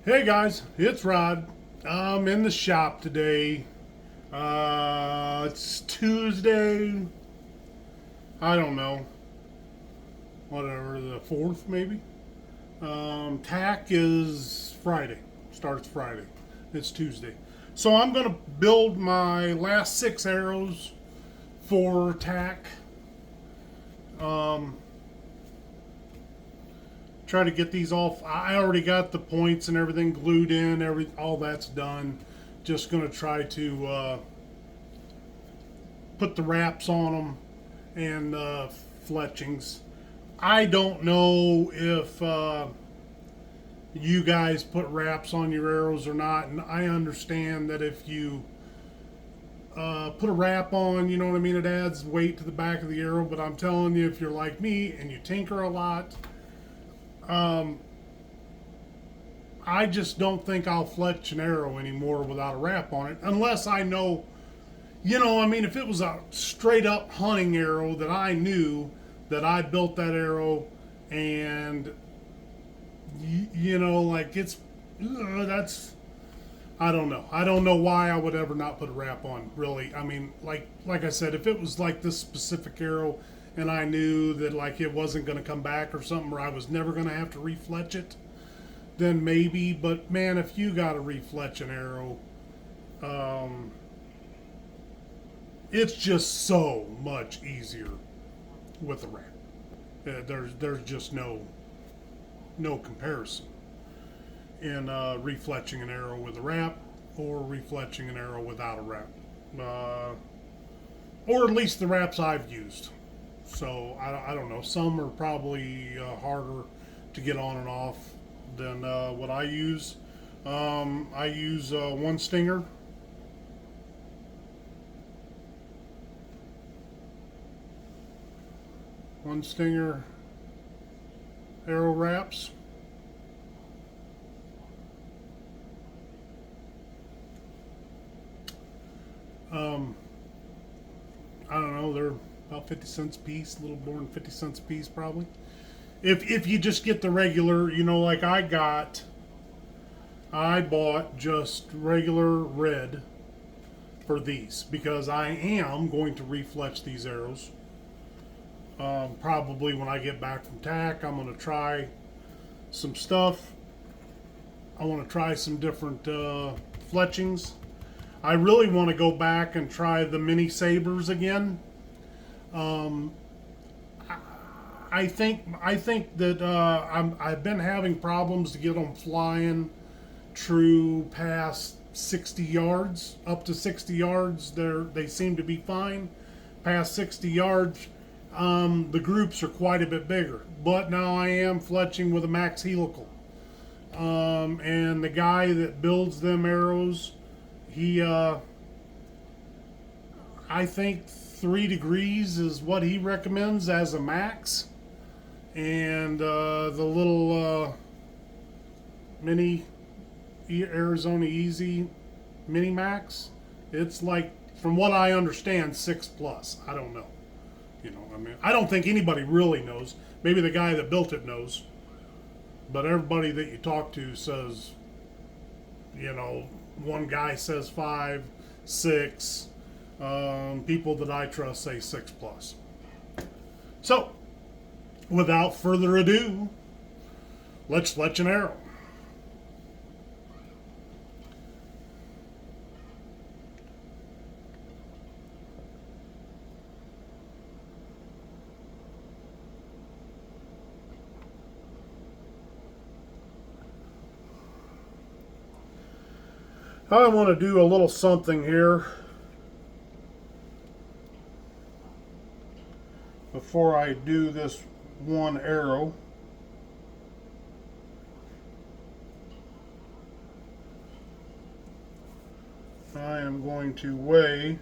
Hey guys, it's Rod. I'm in the shop today. It's Tuesday. I don't know. Whatever, the 4th maybe? TAC is Friday. Starts Friday. It's Tuesday. So I'm going to build my last 6 arrows for TAC. Um, Try to get these all. I already got the points and everything glued in. All that's done. Just gonna try to put the wraps on them and fletchings. I don't know if you guys put wraps on your arrows or not, and I understand that if you put a wrap on, you know what I mean, it adds weight to the back of the arrow. But I'm telling you, if you're like me and you tinker a lot, I just don't think I'll fletch an arrow anymore without a wrap on it, unless I know, I mean, if it was a straight up hunting arrow that I knew that I built that arrow and, like that's, I don't know. I don't know why I would ever not put a wrap on, really. I mean, like I said, if it was like this specific arrow and I knew that like it wasn't going to come back or something, or I was never going to have to refletch it, then maybe. But man, if you got to refletch an arrow, um, it's just so much easier with a wrap. There's just no comparison in refletching an arrow with a wrap or refletching an arrow without a wrap, or at least the wraps I've used. So I don't know. Some are probably harder to get on and off than what I use. I use one stinger. One stinger arrow wraps. Um, I don't know. They're about 50 cents a piece, a little more than 50 cents a piece, probably. If you just get the regular, like I bought just regular red for these because I am going to refletch these arrows. Probably when I get back from TAC, I'm going to try some stuff. I want to try some different fletchings. I really want to go back and try the mini sabers again. Um, I think that I've been having problems to get them flying true past 60 yards. Up to 60 yards, they seem to be fine. Past 60 yards, the groups are quite a bit bigger. But now I am fletching with a max helical, and the guy that builds them arrows, he I think 3 degrees is what he recommends as a max. And the little mini Arizona Easy Mini Max, it's like, from what I understand, 6 plus. I don't know. I mean, I don't think anybody really knows. Maybe the guy that built it knows. But everybody that you talk to says, one guy says 5, 6. People that I trust say 6 plus. So, without further ado, let's fletch an arrow. I want to do a little something here before I do this one arrow. I am going to weigh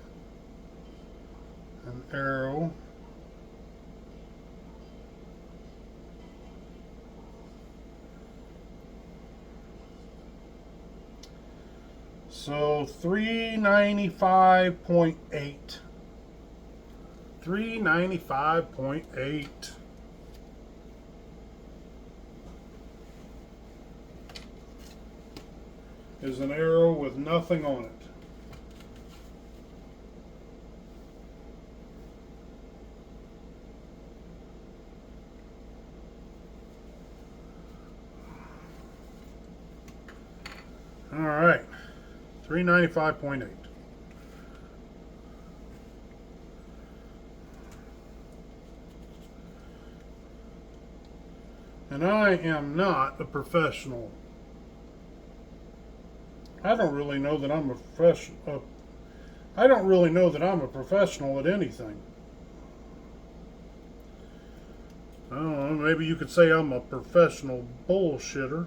an arrow. So 395.8. 395.8. is an arrow with nothing on it. All right, 395.8. And I am not a professional. I don't really know that I'm a professional. I don't really know that I'm a professional at anything. I don't know. Maybe you could say I'm a professional bullshitter.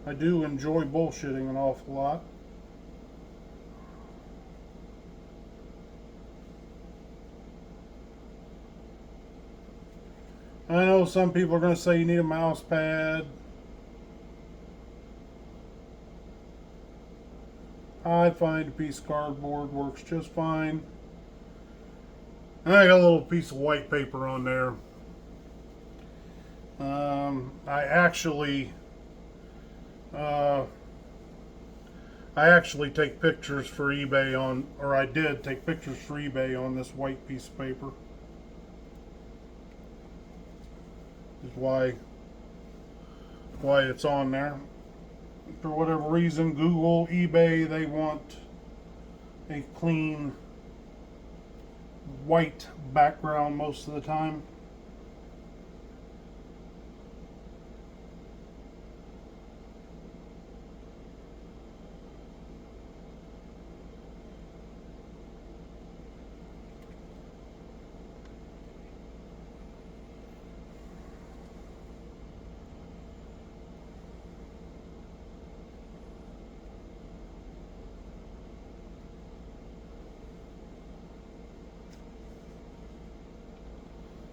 I do enjoy bullshitting an awful lot. I know some people are going to say you need a mouse pad. I find a piece of cardboard works just fine. I got a little piece of white paper on there. I actually take pictures for eBay on, or I did take pictures for eBay on this white piece of paper. Is why it's on there. For whatever reason, Google, eBay, they want a clean white background most of the time.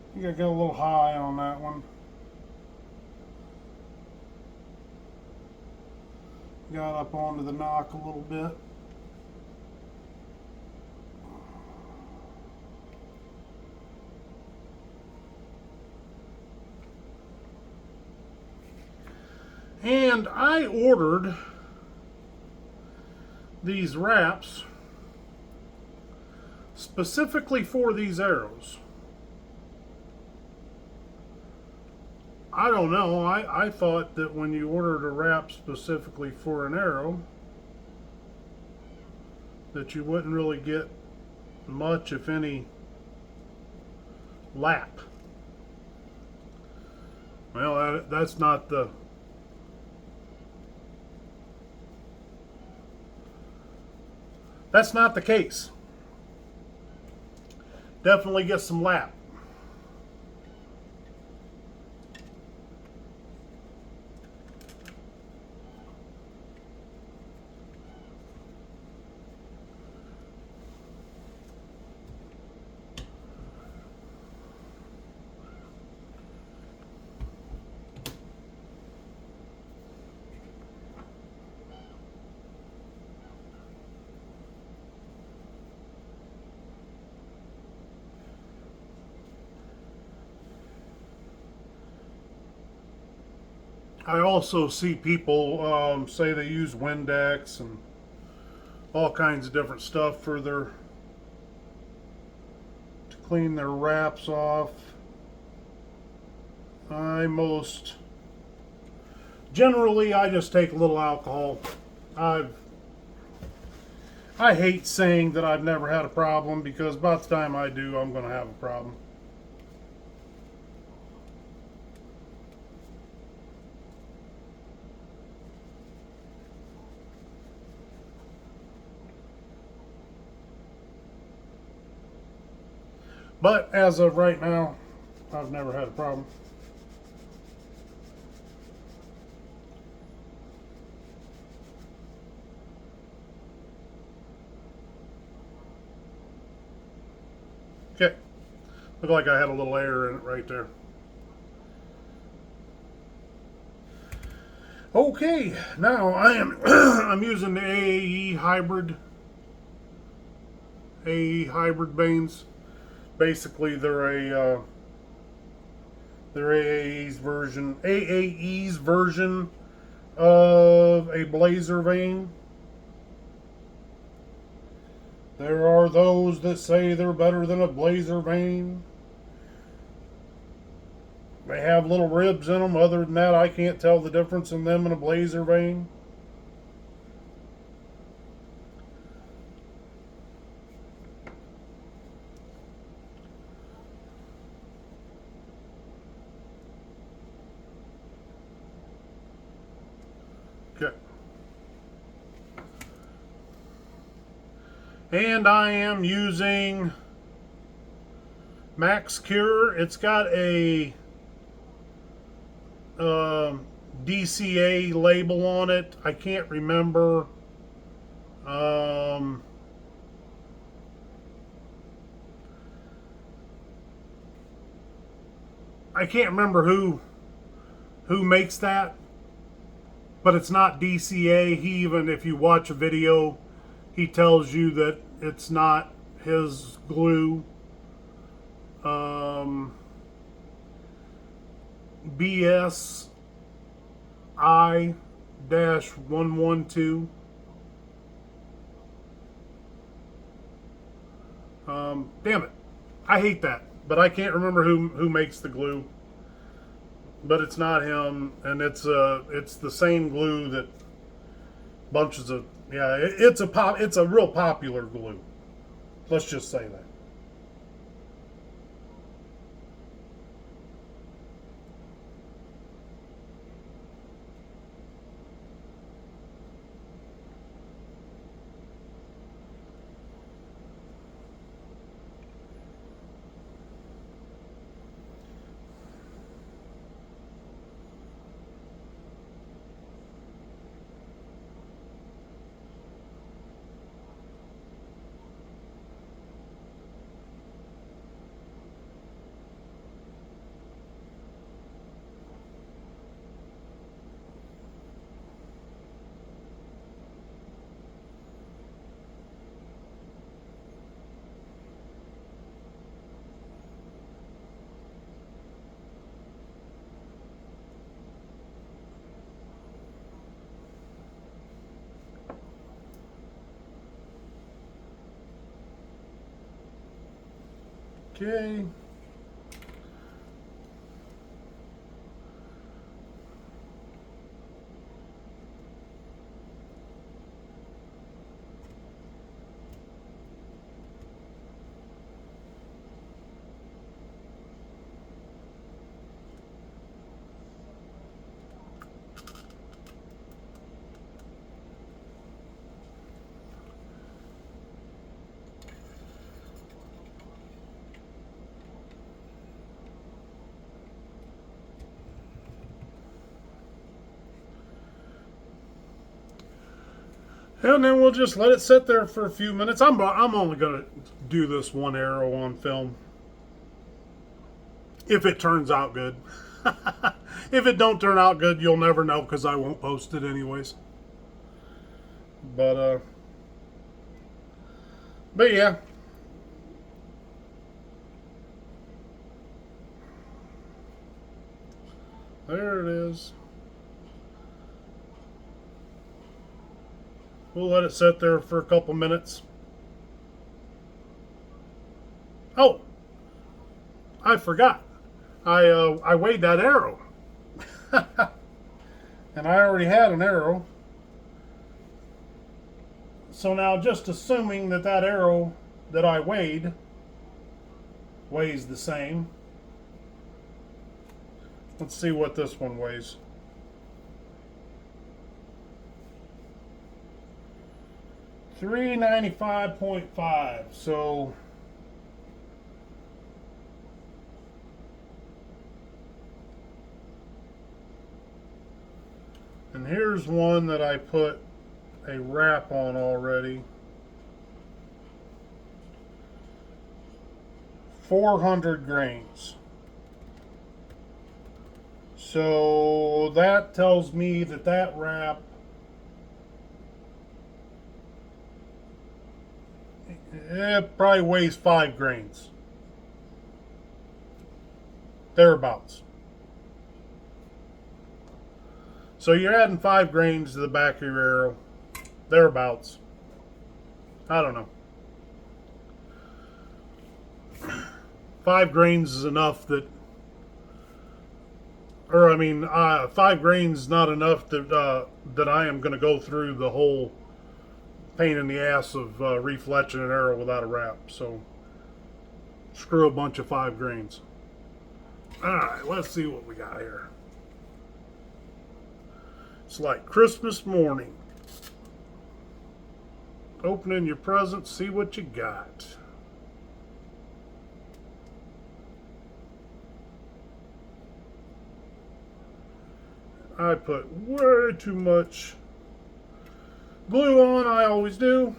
I think I got a little high on that one. Got up onto the knock a little bit. And I ordered these wraps specifically for these arrows. I don't know. I thought that when you ordered a wrap specifically for an arrow, that you wouldn't really get much, if any, lap. Well, that's not the... That's not the case. Definitely get some lap. I also see people say they use Windex and all kinds of different stuff for to clean their wraps off. Generally I just take a little alcohol. I hate saying that I've never had a problem, because by the time I do, I'm going to have a problem. But as of right now, I've never had a problem. Okay. Looked like I had a little air in it right there. Okay, now I am I'm using the AAE hybrid vanes. Basically, they're AAE's version of a blazer vane. There are those that say they're better than a blazer vane. They have little ribs in them. Other than that, I can't tell the difference in them and a blazer vane. Okay. And I am using Max Cure. It's got a DCA label on it. I can't remember. I can't remember who makes that, but it's not DCA. He, even if you watch a video, he tells you that it's not his glue. BSI-112. Damn it. I hate that. But I can't remember who makes the glue. But it's not him, and it's the same glue that bunches of, yeah, it's a real popular glue. Let's just say that. Okay. And then we'll just let it sit there for a few minutes. I'm only going to do this one arrow on film. If it turns out good. If it don't turn out good, you'll never know because I won't post it anyways. But yeah. There it is. We'll let it sit there for a couple minutes. Oh, I forgot. I weighed that arrow. And I already had an arrow. So now, just assuming that that arrow that I weighed weighs the same. Let's see what this one weighs. 395.5. So and here's one that I put a wrap on already. 400 grains. So that tells me that that wrap it probably weighs 5 grains. Thereabouts. So you're adding 5 grains to the back of your arrow, thereabouts. I don't know. 5 grains is enough that, or I mean, 5 grains is not enough that I am going to go through the whole pain in the ass of refletching an arrow without a wrap. So screw a bunch of 5 grains. All right, let's see what we got here. It's like Christmas morning. Opening your presents, see what you got. I put way too much glue on, I always do.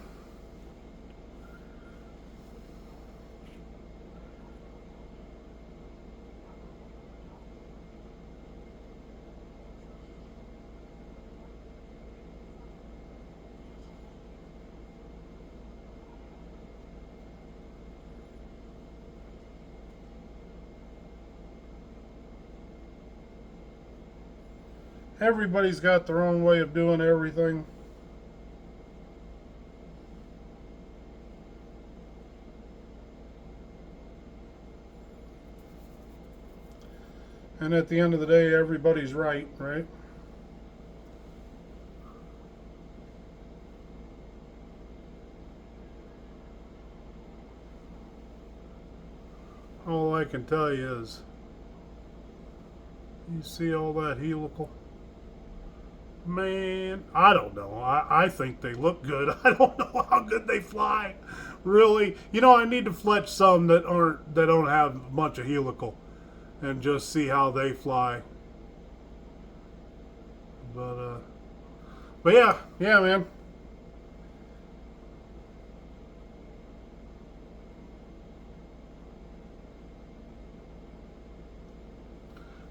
Everybody's got their own way of doing everything. And at the end of the day, everybody's right, right? All I can tell you is, you see all that helical? Man, I don't know. I think they look good. I don't know how good they fly. Really, you know, I need to fletch some that don't have a bunch of helical, and just see how they fly. But yeah, man.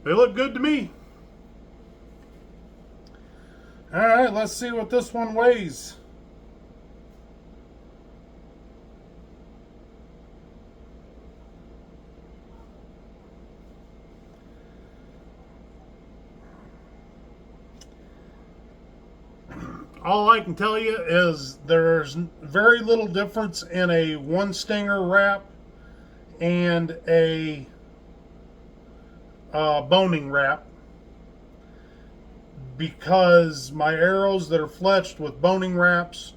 They look good to me. All right, let's see what this one weighs. All I can tell you is there's very little difference in a one stinger wrap and a boning wrap, because my arrows that are fletched with boning wraps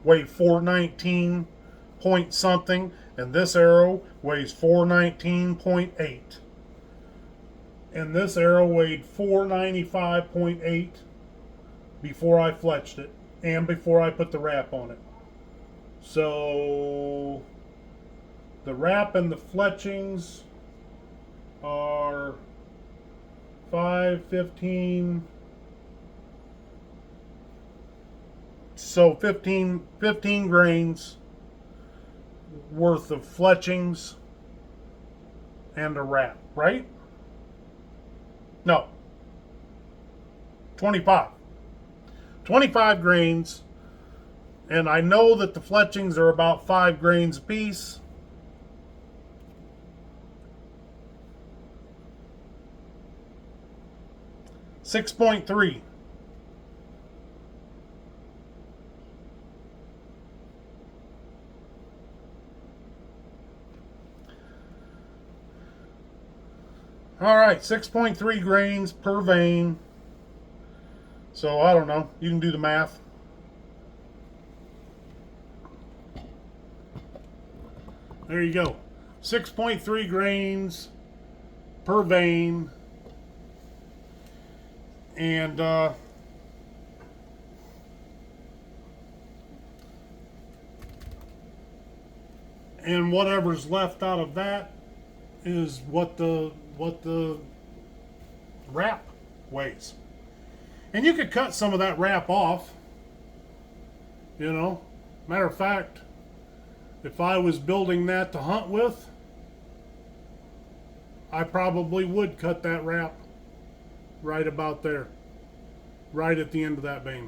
weigh 419 point something, and this arrow weighs 419.8, and this arrow weighed 495.8 before I fletched it and before I put the wrap on it. So the wrap and the fletchings are 5, 15, so 15 grains worth of fletchings and a wrap, right? No, 25 grains, and I know that the fletchings are about 5 grains a piece. $6.3. All right, 6.3 grains per vein. So I don't know. You can do the math. There you go. 6.3 grains per vein. And whatever's left out of that is what the wrap weighs. And you could cut some of that wrap off. You know, matter of fact, if I was building that to hunt with, I probably would cut that wrap right about there, right at the end of that vein.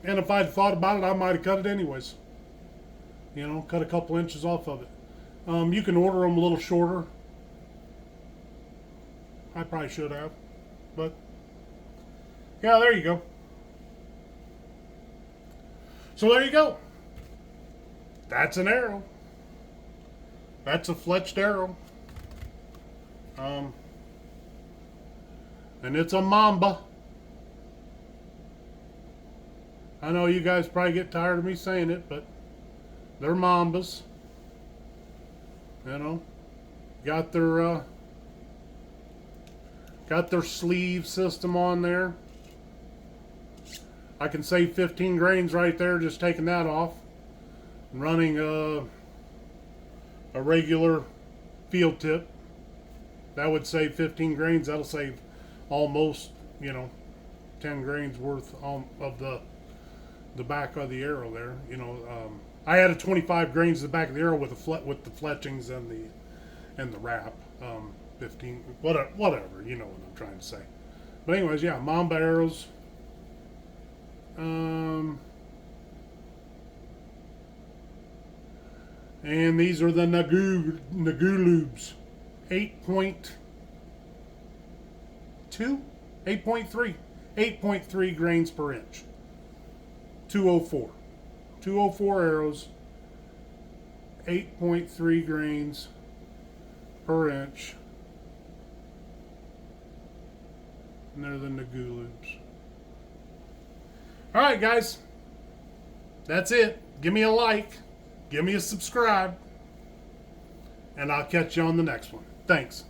And if I'd thought about it, I might have cut it anyways. You know, cut a couple inches off of it. You can order them a little shorter. I probably should have, but Yeah, there you go. So there you go. That's an arrow. That's a fletched arrow. And it's a Mamba. I know you guys probably get tired of me saying it, but they're Mambas. You know, got their sleeve system on there. I can save 15 grains right there just taking that off. Running a regular field tip, that would save 15 grains. That'll save almost, 10 grains worth of the back of the arrow there. I added 25 grains to the back of the arrow with the fletchings and the wrap. 15, whatever. You know what I'm trying to say. But anyways, yeah, Mamba arrows. And these are the Nagulubs. 8.3 grains per inch. 204. 204 arrows. 8.3 grains per inch. And they're the Nagulubs. Alright, guys. That's it. Give me a like. Give me a subscribe. And I'll catch you on the next one. Thanks.